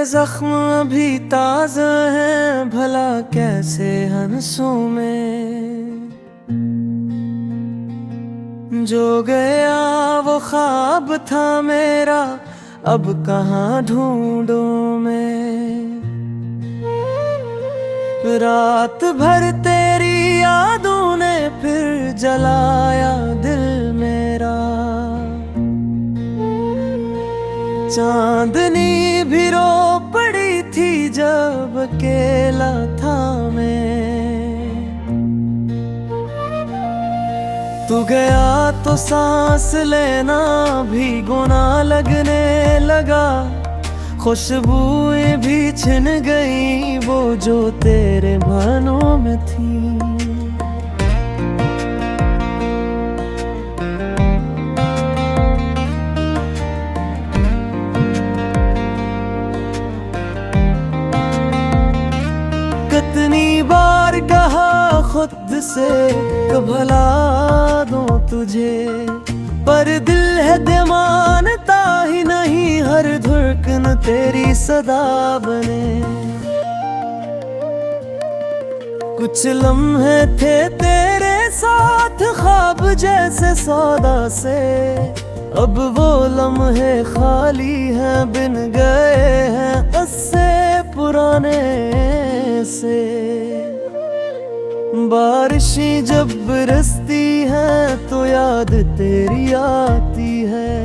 जख्म अभी ताज़ा हैं, भला कैसे हंसूं मैं। जो गया वो ख्वाब था मेरा, अब कहाँ ढूंढूं मैं। रात भर तेरी यादों ने फिर जलाया दिल मेरा। चांदनी भी रो पड़ी थी जब अकेला था मैं। तू गया तो सांस लेना भी गुनाह लगने लगा। खुशबुएं भी छिन गई वो जो तेरे भानों में थी। कितनी बार कहा खुद से कि भला दूं तुझे, पर दिल है दे मानता ही नहीं। हर धड़कन तेरी सदा बने। कुछ लम्हे थे तेरे साथ ख्वाब जैसे सौदा से, अब वो लम्हे खाली हैं बिन गए हैं किस्से पुराने से। बारिशें जब बरसती हैं तो याद तेरी आती है।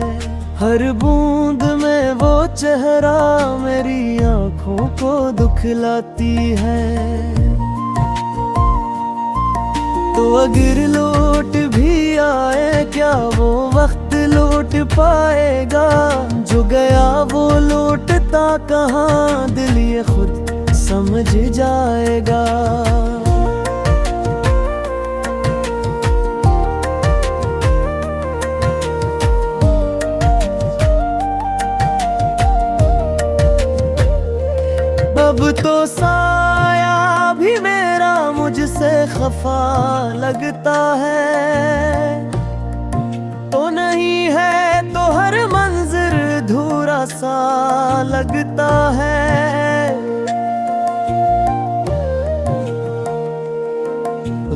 हर बूंद में वो चेहरा मेरी आंखों को दुखलाती है। तो अगर लौट भी आए क्या वो वक्त लौट पाएगा। जो गया वो लौटता कहाँ, दिल ये खुद समझ जाएगा। अब तो साया भी मेरा मुझसे खफा लगता है। तो नहीं है तो हर मंजर धूरा सा लगता है।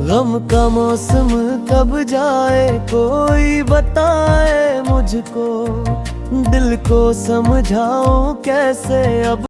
गम का मौसम कब जाए कोई बताए मुझको। दिल को समझाऊं कैसे अब।